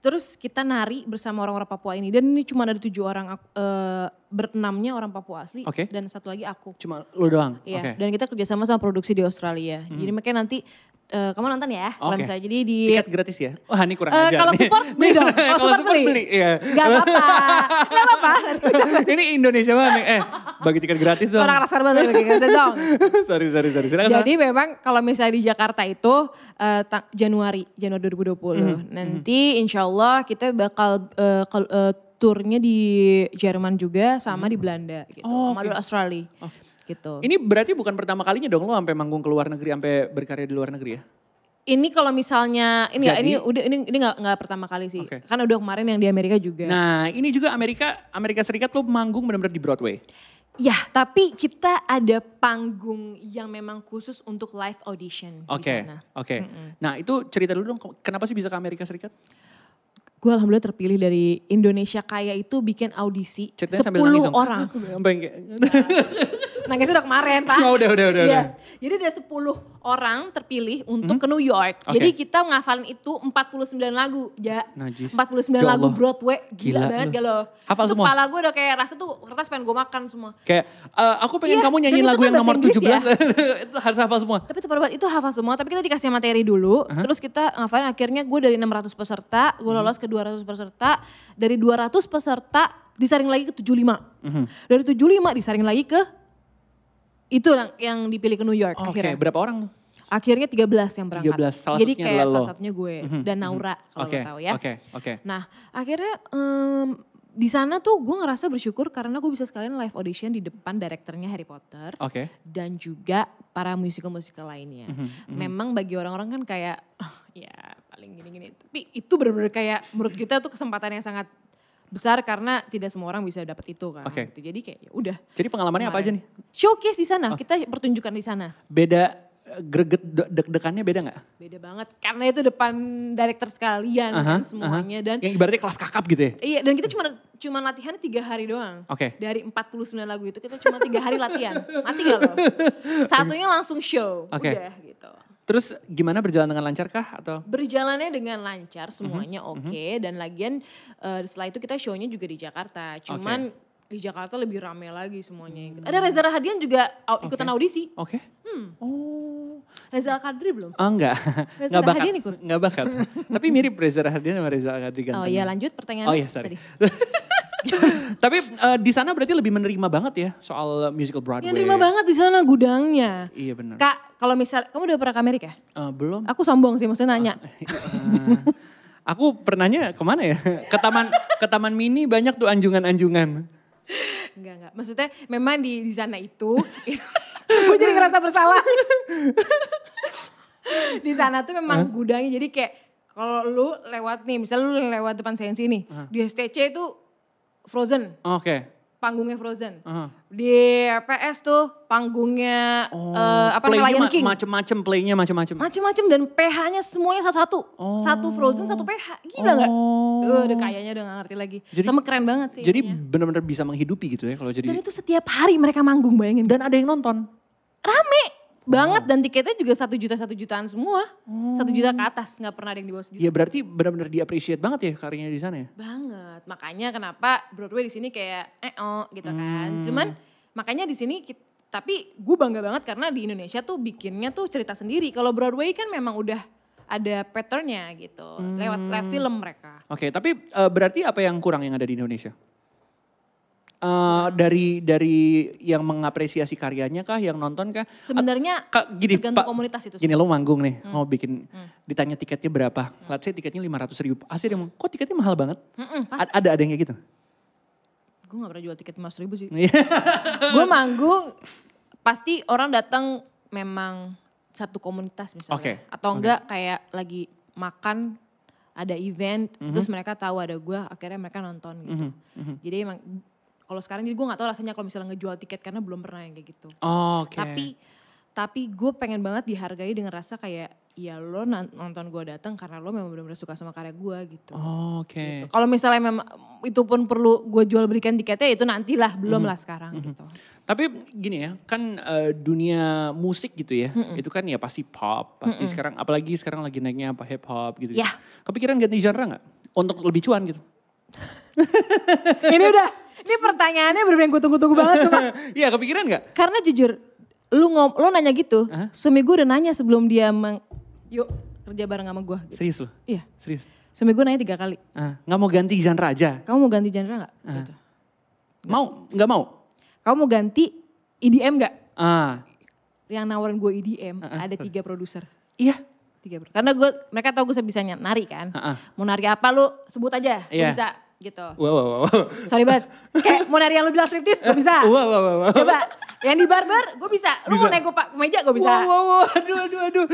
Terus kita nari bersama orang-orang Papua ini. Dan ini cuma ada 7 orang, berenamnya orang Papua asli dan satu lagi aku. Cuma lu doang? Iya, dan kita kerjasama sama produksi di Australia. Jadi makanya nanti kamu nonton ya kalau misalnya jadi di... Tiket gratis ya? Wah ini kurang ajar kalau nih. support beli dong, kalau support beli. Iya. Gak apa-apa. Ini Indonesia banget nih, bagi tiket gratis dong. Orang kasar banget bagi gratis dong. Sorry. Silakan. Jadi memang kalau misalnya di Jakarta itu Januari 2020. Nanti insya Allah kita bakal turnya di Jerman juga sama di Belanda gitu. Sama di Australia. Gitu. Ini berarti bukan pertama kalinya dong lo sampai manggung ke luar negeri, sampai berkarya di luar negeri ya? Ini kalau misalnya ini nggak pertama kali sih. Kan udah kemarin yang di Amerika juga. Nah, ini juga Amerika Serikat lo manggung benar-benar di Broadway. Ya, tapi kita ada panggung yang memang khusus untuk live audition di sana. Nah, itu cerita dulu dong, kenapa sih bisa ke Amerika Serikat? Gue alhamdulillah terpilih dari Indonesia Kaya itu bikin audisi. Ceritanya 10 orang. Nangisnya udah kemarin Pak. Udah. Jadi ada 10 orang terpilih untuk ke New York. Jadi kita ngafalin itu 49 lagu. Ya, Najis. 49 lagu Broadway. Gila banget gak lo. Hafal semua? Kepala gue udah kayak rasa tuh kertas pengen gue makan semua. Kayak aku pengen kamu nyanyiin lagu yang nomor 17. Itu harus hafal semua. Tapi itu hafal semua. Tapi kita dikasih materi dulu. Terus kita ngafalin akhirnya gue dari 600 peserta. Gue lolos ke 200 peserta. Dari 200 peserta disaring lagi ke 75. Dari 75 disaring lagi ke itu yang dipilih ke New York akhirnya. Berapa orang? Akhirnya 13 yang berangkat. 13, salah jadi satunya kayak adalah salah satunya gue dan Naura kalau lo tahu ya. Nah akhirnya di sana tuh gue ngerasa bersyukur karena gue bisa sekalian live audition di depan direkturnya Harry Potter. Dan juga para musical lainnya. Memang bagi orang-orang kan kayak ya paling gini-gini. Tapi itu benar-benar kayak menurut kita tuh kesempatan yang sangat besar karena tidak semua orang bisa dapat itu kan. Oke. Gitu. Jadi kayak ya udah. Jadi pengalamannya apa aja nih? Showcase di sana, kita pertunjukan di sana. Beda greget deg-degannya beda nggak? Beda banget karena itu depan director sekalian kan semuanya dan yang ibaratnya kelas kakap gitu ya? iya dan kita cuma latihannya 3 hari doang. Oke. Dari 49 lagu itu kita cuma 3 hari latihan. Mati gak lo? Satunya langsung show. Oke. Udah gitu. Terus gimana, berjalan dengan lancar kah atau? Berjalannya dengan lancar, semuanya oke. Dan lagian setelah itu kita shownya juga di Jakarta. Cuman di Jakarta lebih rame lagi semuanya. Ada Reza Rahadian juga ikutan audisi. Oke. Oh. Reza Al-Kadri belum? Oh enggak. Reza Enggak bakat. Rahadian ikut? Enggak bakat. Tapi mirip Reza Rahadian sama Reza Al-Kadri ganteng. Oh iya lanjut pertanyaan. Oh iya sorry. Tapi di sana berarti lebih menerima banget ya soal musical Broadway. Yang terima banget di sana gudangnya. Iya benar. Kak, kalau misal kamu udah pernah ke Amerika? Belum. Aku sombong sih, maksudnya nanya. Aku pernahnya kemana ya? Ke taman mini banyak tuh anjungan-anjungan. Enggak. Maksudnya memang di sana itu, aku jadi ngerasa bersalah. Di sana tuh memang gudangnya, jadi kayak kalau lu lewat nih, misal lu lewat depan Sensi nih, di STC itu Frozen. Oke. Panggungnya Frozen. Di PS tuh panggungnya Lion King. Macem-macem playnya macem-macem. Macem-macem dan PH-nya semuanya satu-satu. Satu Frozen, satu PH. Gila gak? Udah kayaknya udah gak ngerti lagi. Sama keren banget sih. Jadi ininya. benar-benar bisa menghidupi gitu ya kalau jadi. Dan itu setiap hari mereka manggung, bayangin. Dan ada yang nonton. Rame banget dan tiketnya juga 1 jutaan semua. 1 juta ke atas, gak pernah ada yang di bawah 1 juta. Ya berarti benar-benar di-appreciate banget ya karyanya di sana ya? Banget, makanya kenapa Broadway di sini kayak gitu kan. Cuman makanya di sini tapi gue bangga banget karena di Indonesia tuh bikinnya tuh cerita sendiri. Kalau Broadway kan memang udah ada patternnya gitu, lewat film mereka. Oke, tapi berarti apa yang kurang yang ada di Indonesia? Dari yang mengapresiasi karyanya kah, yang nonton kah? Sebenarnya tergantung komunitas itu. Gini lo manggung nih, mau bikin, ditanya tiketnya berapa? Let's say tiketnya 500.000, pasti dia ngomong, kok tiketnya mahal banget? Ada yang kayak gitu? Gue gak pernah jual tiket 500.000 sih. Gue manggung, pasti orang datang memang satu komunitas misalnya. Atau enggak kayak lagi makan, ada event, terus mereka tahu ada gue, akhirnya mereka nonton gitu. Jadi emang kalau sekarang jadi gue gak tahu rasanya kalau misalnya ngejual tiket karena belum pernah yang kayak gitu. Tapi gue pengen banget dihargai dengan rasa kayak ya lo nonton gue datang karena lo memang benar-benar suka sama karya gue gitu. Gitu. Kalau misalnya memang itu pun perlu gue jual belikan tiketnya itu nantilah, belum lah sekarang gitu. Tapi gini ya, kan dunia musik gitu ya, itu kan ya pasti pop, pasti sekarang apalagi sekarang lagi naiknya apa hip hop gitu. Ya. Kepikiran ganti genre gak? Untuk lebih cuan gitu. Ini pertanyaannya bener-bener gue tunggu-tunggu banget cuma. Iya kepikiran gak? Karena jujur, lo nanya gitu, suami gue udah nanya sebelum dia yuk kerja bareng sama gue. Gitu. Serius lo? Iya. Serius? Suami gue nanya 3 kali. Gak mau ganti genre aja? Kamu mau ganti genre gak? Gitu. Mau? Gak mau? Kamu mau ganti EDM gak? Yang nawarin gue EDM ada 3 produser. Iya? 3 karena mereka tahu gue bisa nari kan. Mau nari apa lu sebut aja, gue bisa. Gitu. Wow. Sorry banget. Kayak mau nari yang lu bilang striptease, gue bisa. Wow. Coba, yang di barber, gue bisa. Lu mau naik ke meja, gue bisa. Wow. Aduh.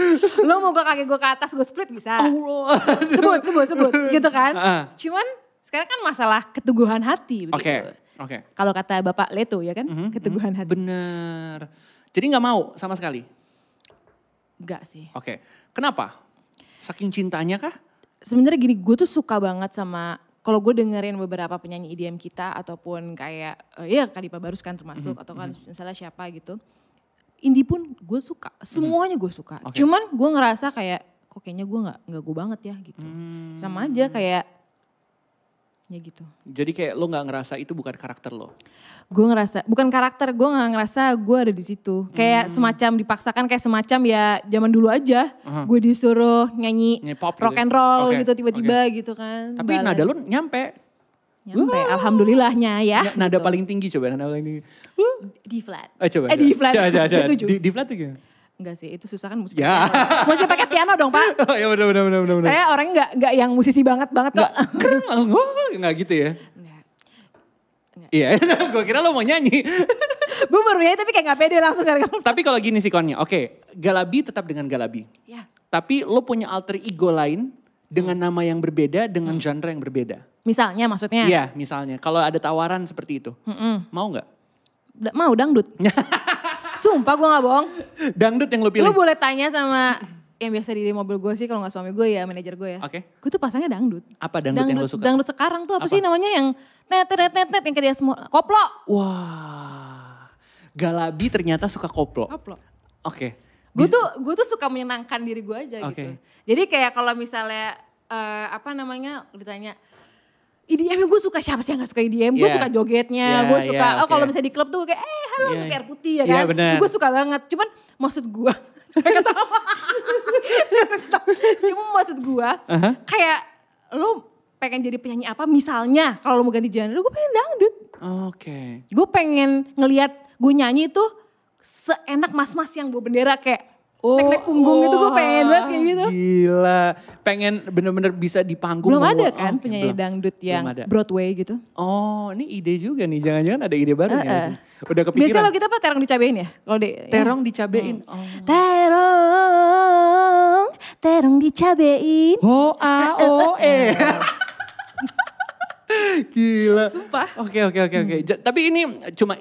Lu mau kaki gue ke atas, gue split, bisa. Allah. Sebut. Gitu kan. Cuman sekarang kan masalah keteguhan hati. Oke. Kalau kata Bapak Leto ya kan, keteguhan hati. Bener. Jadi gak mau sama sekali? Enggak sih. Oke. Kenapa? Saking cintanya kah? Sebenarnya gini, gue tuh suka banget sama kalau gue dengerin beberapa penyanyi EDM kita ataupun kayak ya Kadipa Barus kan termasuk atau kan misalnya siapa gitu. Indie pun gue suka, semuanya gue suka. Cuman gue ngerasa kayak kok kayaknya gue nggak gue banget ya gitu. Sama aja kayak ya gitu. Jadi kayak lo nggak ngerasa itu bukan karakter lo? Gue ngerasa bukan karakter, gue nggak ngerasa gue ada di situ. Kayak semacam dipaksakan, kayak semacam ya zaman dulu aja. Gue disuruh nyanyi pop rock and roll gitu tiba-tiba gitu kan. Tapi nada lo nyampe. Alhamdulillahnya ya. Nada gitu. paling tinggi coba, nada paling tinggi. D flat. Coba. D flat. Coba. D flat tuh gimana? Enggak sih, itu susah kan musik. Mesti pakai piano dong, Pak. Ya benar. Saya orangnya enggak yang musisi banget kok. Keren langsung enggak gitu ya. Enggak. Iya, gue kira lo mau nyanyi. Gue baru nyanyi tapi kayak gak pede langsung. Tapi kalau gini sih konnya, oke, Galabi tetap dengan Galabi. Ya. Tapi lo punya alter ego lain dengan nama yang berbeda, dengan genre yang berbeda. Misalnya maksudnya? Iya, misalnya. Kalau ada tawaran seperti itu, mau nggak? Mau dangdut. Sumpah gue gak bohong. Dangdut yang lo pilih? Lo boleh tanya sama yang biasa di mobil gue sih, kalau gak suami gue ya, manajer gue ya. Oke. Gue tuh pasangnya dangdut. Apa dangdut yang lo suka? Dangdut sekarang tuh apa sih namanya yang net yang kayak dia semua. Koplo. Wah, Galabi ternyata suka koplo. Koplo. Oke. Gue tuh suka menyenangkan diri gue aja gitu. Oke. Jadi kayak kalau misalnya ditanya EDM gue suka, siapa sih yang gak suka EDM? Gue suka jogetnya, gue suka, kalau misalnya di klub tuh kayak halo pakai air putih ya kan. Gue suka banget, cuman maksud gue, cuma maksud gue kayak lo pengen jadi penyanyi apa misalnya kalau lo mau ganti genre, gue pengen dangdut. Oke. Gue pengen ngelihat gue nyanyi tuh seenak mas-mas yang bawa bendera kayak naik punggung itu gue pengen banget kayak gitu. Gila, pengen bener-bener bisa di panggung. Belum ada kan penyanyi dangdut yang Broadway gitu. Oh ini ide juga nih, jangan-jangan ada ide baru ya. Udah kepikiran. Biasanya lo kita apa terong dicabein ya? Terong dicabein. Terong dicabein. Gila. Sumpah. Oke. Tapi ini cuma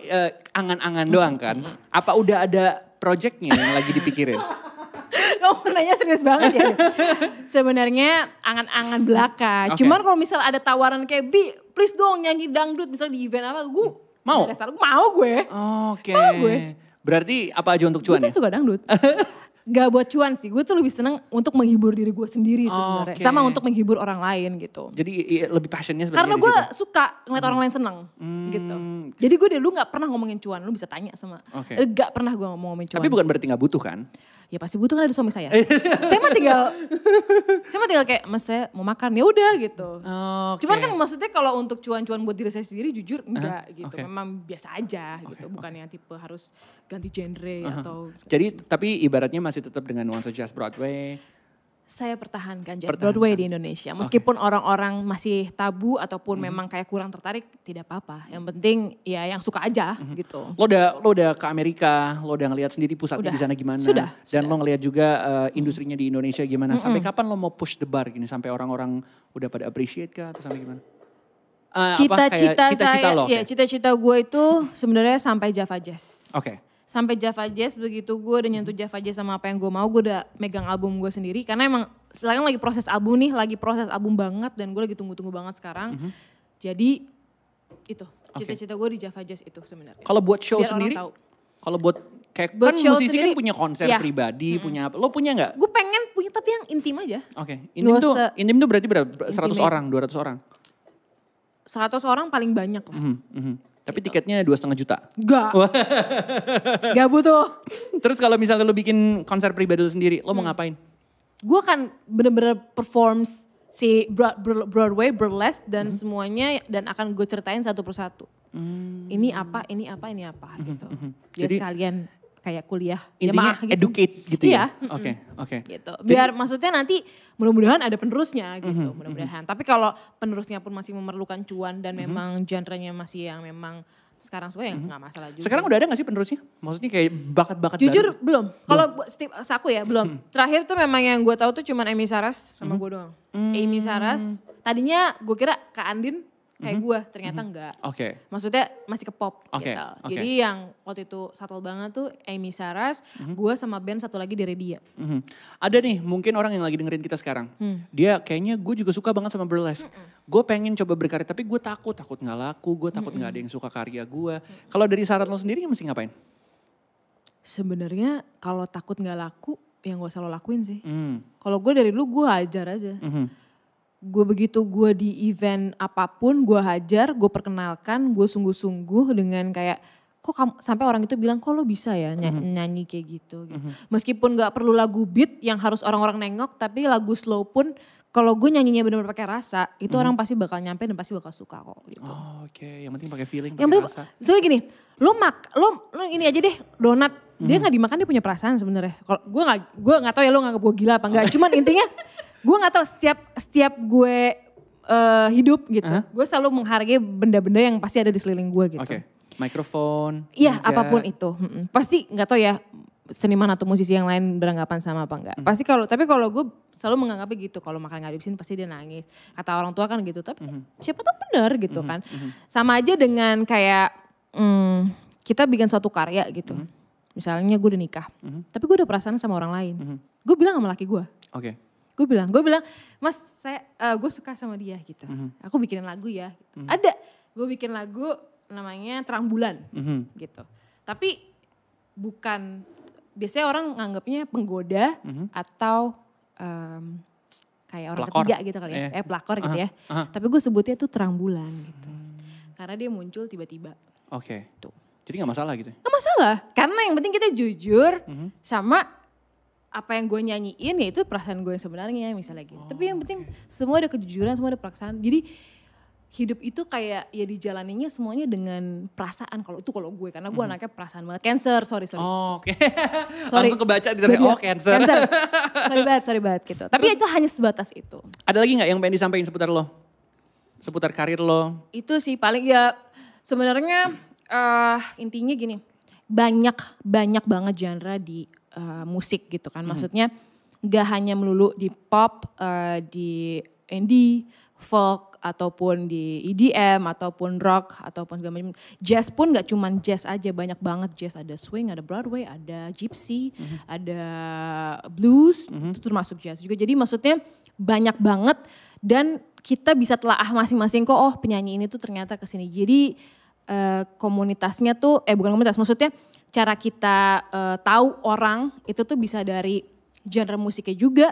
angan-angan doang kan? Apa udah ada projectnya yang lagi dipikirin? Kamu nanya serius banget ya. Sebenarnya angan-angan belaka. Cuman kalau misal ada tawaran kayak please dong nyanyi dangdut misalnya di event apa, gue mau. Mau gue. Oke. Mau gue. Berarti apa aja untuk cuan ya? Gue suka dangdut. Gak buat cuan sih, gue tuh lebih seneng untuk menghibur diri gue sendiri sebenarnya. Sama untuk menghibur orang lain gitu. Jadi lebih passionnya sebenarnya karena gue suka ngeliat orang lain seneng gitu. Jadi gue dulu gak pernah ngomongin cuan, lu bisa tanya sama. Gak pernah gue ngomongin cuan. Tapi bukan berarti gak butuh kan? Ya pasti butuh kan ada suami saya. saya mah tinggal kayak mas saya mau makan ya udah gitu. Cuman kan maksudnya kalau untuk cuan-cuan buat diri saya sendiri jujur enggak gitu. Memang biasa aja gitu. Bukan yang tipe harus ganti genre atau. Jadi tapi ibaratnya masih tetap dengan nuansa jazz Broadway. Saya pertahankan jazz Broadway di Indonesia. Meskipun orang-orang masih tabu ataupun memang kayak kurang tertarik, tidak apa-apa. Yang penting ya yang suka aja gitu. Lo udah ke Amerika, lo udah ngelihat sendiri pusatnya di sana gimana. Dan lo ngelihat juga industrinya di Indonesia gimana. Sampai kapan lo mau push the bar gini? Sampai orang-orang udah pada appreciate kah atau sampai gimana? Cita-cita gue itu sebenarnya sampai Java Jazz. Oke. Sampai Java Jazz, begitu gue udah nyentuh Java Jazz sama apa yang gue mau, gue udah megang album gue sendiri. Karena emang sekarang lagi proses album nih, lagi proses album banget dan gue lagi tunggu-tunggu banget sekarang. Jadi itu, cita-cita gue di Java Jazz itu sebenarnya. Kalau buat show sendiri, kalau buat kayak kan musisi kan punya konser pribadi, punya apa, lo punya gak? Gue pengen punya tapi yang intim aja. Oke, intim tuh berarti berapa? 100 orang, 200 orang? 100 orang paling banyak lah. Tapi tiketnya 2,5 juta? Gak butuh. Terus kalau misalnya lo bikin konser pribadi lo sendiri, lo mau ngapain? Gue akan bener-bener perform si Broadway, burlesque dan semuanya dan akan gue ceritain satu persatu. Ini apa gitu. Jadi sekalian kayak kuliah. Intinya gitu. Educate gitu ya? Oke. Gitu. Biar maksudnya nanti mudah-mudahan ada penerusnya gitu. Mudah-mudahan. Tapi kalau penerusnya pun masih memerlukan cuan dan memang genre-nya masih yang memang sekarang suka ya gak masalah juga. Sekarang udah ada gak sih penerusnya? Maksudnya kayak bakat-bakat jujur baru? Belum. Kalau aku ya belum. Terakhir tuh memang yang gue tahu tuh cuman Amy Saras sama gue doang. Amy Saras, tadinya gue kira Kak Andin kayak gue, ternyata enggak. Maksudnya masih ke pop gitu. Jadi yang waktu itu subtle banget tuh Amy Saras, gue sama band satu lagi dari dia. Ada nih mungkin orang yang lagi dengerin kita sekarang. Dia kayaknya gue juga suka banget sama burlesque. Gue pengen coba berkarya tapi gue takut gak laku, gue takut gak ada yang suka karya gue. Kalau dari saran lo sendiri mesti ngapain? Sebenarnya kalau takut gak laku, yang gak usah lo lakuin sih. Kalau gue dari dulu gue hajar aja. Gue begitu gue di event apapun gue hajar, gue perkenalkan, gue sungguh-sungguh dengan kayak kok sampai orang itu bilang kok lo bisa ya nyanyi kayak gitu. Meskipun gak perlu lagu beat yang harus orang-orang nengok, tapi lagu slow pun kalau gue nyanyinya benar-benar pakai rasa, itu orang pasti bakal nyampe dan pasti bakal suka kok gitu. Yang penting pakai feeling, pakai rasa. Soalnya gini, lo ini aja deh donat, dia nggak dimakan dia punya perasaan sebenarnya. Kalau gue nggak tahu ya lo nganggap gue gila apa enggak. Cuman intinya gue nggak tahu setiap gue hidup gitu, gue selalu menghargai benda-benda yang pasti ada di sekeliling gue gitu. Mikrofon. Iya apapun itu, pasti nggak tahu ya seniman atau musisi yang lain beranggapan sama apa enggak. Pasti tapi kalau gue selalu menganggapnya gitu. Kalau makan gak dihabisin pasti dia nangis. Kata orang tua kan gitu. Tapi siapa tahu benar gitu kan. Sama aja dengan kayak kita bikin suatu karya gitu. Misalnya gue udah nikah. Tapi gue udah perasaan sama orang lain. Gue bilang sama laki gue. Oke. Gue bilang, Mas gue suka sama dia gitu. Aku bikinin lagu ya. Gitu. Ada, gue bikin lagu namanya Terang Bulan gitu. Tapi bukan, biasanya orang nganggapnya penggoda atau kayak orang Pelakor. ketiga gitu kali ya. Pelakor gitu ya. Tapi gue sebutnya tuh Terang Bulan gitu. Karena dia muncul tiba-tiba. Oke. Tuh. Jadi gak masalah gitu? Gak masalah, karena yang penting kita jujur sama apa yang gue nyanyiin, ya itu perasaan gue yang sebenarnya misalnya gitu. Tapi yang penting semua ada kejujuran, semua ada perasaan. Jadi hidup itu kayak ya dijalaninya semuanya dengan perasaan. Kalau gue, karena gue anaknya perasaan banget. Cancer, sorry. Oh, oke. Sorry. Langsung kebaca di Cancer. Sorry banget gitu. Tapi itu hanya sebatas itu. Ada lagi gak yang pengen disampaikan seputar lo? Seputar karir lo? Itu sih paling ya sebenarnya intinya gini. Banyak banget genre di musik gitu kan. Maksudnya gak hanya melulu di pop, di indie, folk, ataupun di EDM, ataupun rock, ataupun segala macam. Jazz pun gak cuman jazz aja, banyak banget jazz. Ada swing, ada Broadway, ada gypsy, ada blues, itu termasuk jazz juga. Jadi maksudnya banyak banget dan kita bisa telaah masing-masing kok, oh penyanyi ini tuh ternyata kesini. Jadi komunitasnya tuh, bukan komunitas, maksudnya cara kita tahu orang itu tuh bisa dari genre musiknya juga,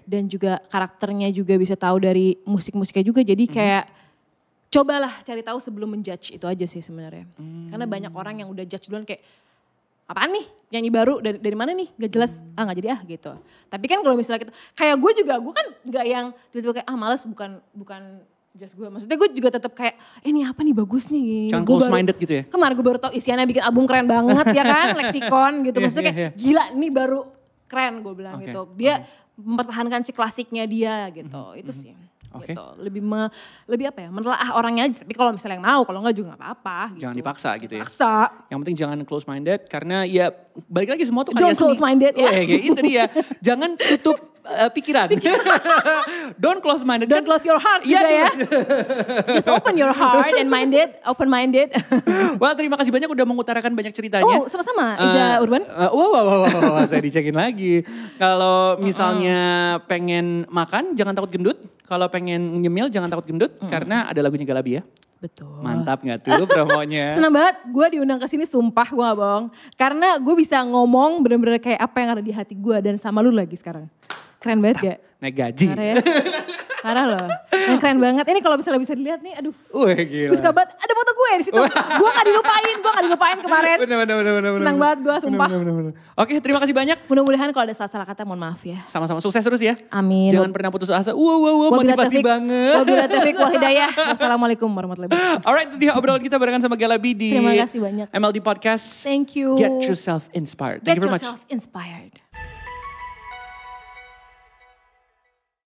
dan juga karakternya juga bisa tahu dari musik-musiknya juga. Jadi kayak cobalah cari tahu sebelum menjudge, itu aja sih sebenarnya. Karena banyak orang yang udah judge duluan kayak apaan nih nyanyi baru dari mana nih, gak jelas, gak jadi gitu. Tapi kan kalau misalnya kita, kayak gue kan gak yang tiba-tiba kayak males, bukan jazz gue. Maksudnya gue juga tetap kayak ini apa nih bagus nih. Jangan close minded gitu ya? Kemarin gue baru tau Isyana bikin album keren banget ya kan, Lexicon gitu. Maksudnya kayak gila nih baru keren gue bilang gitu. Dia mempertahankan si klasiknya dia gitu, itu sih. Gitu. Lebih apa ya, menelaah orangnya aja. Tapi kalau misalnya yang mau, kalau enggak juga gak apa-apa. Gitu. Jangan dipaksa gitu ya? Paksa. Yang penting jangan close minded karena ya balik lagi semua tuh Don't close minded ya. Itu dia, jangan tutup pikiran. Don't close minded. Don't close your heart juga ya. Just open your heart and open minded. Well, terima kasih banyak udah mengutarakan banyak ceritanya. Oh, sama-sama. Eja Urban. Wow, saya dicekin lagi. Kalau misalnya pengen makan, jangan takut gendut. Kalau pengen nyemil, jangan takut gendut. Karena ada lagunya Galabi ya. Betul. Mantap gak tuh promonya? Senang banget gue diundang ke sini, sumpah gue gak bohong. Karena gue bisa ngomong bener-bener kayak apa yang ada di hati gue dan sama lu lagi sekarang. Keren banget gak? Naik gaji. Parah ya. Parah loh. Yang keren banget. Ini kalau misalnya bisa dilihat nih, aduh. Gila. Gue suka banget. Ada foto gue di situ. Gue gak dilupain kemarin. Bener. Senang banget gue, sumpah. Bener. Oke, terima kasih banyak. Mudah-mudahan kalau ada salah-salah kata, mohon maaf ya. Sama-sama, sukses terus ya. Amin. Jangan pernah putus asa. Motivasi banget. Wabila taufiq wal hidayah. Wassalamualaikum warahmatullahi wabarakatuh. Alright, itu dia obrolan kita barengan sama Galabi di Terima kasih banyak. MLD Podcast. Thank you. Get yourself inspired. Thank you very much. Get yourself inspired.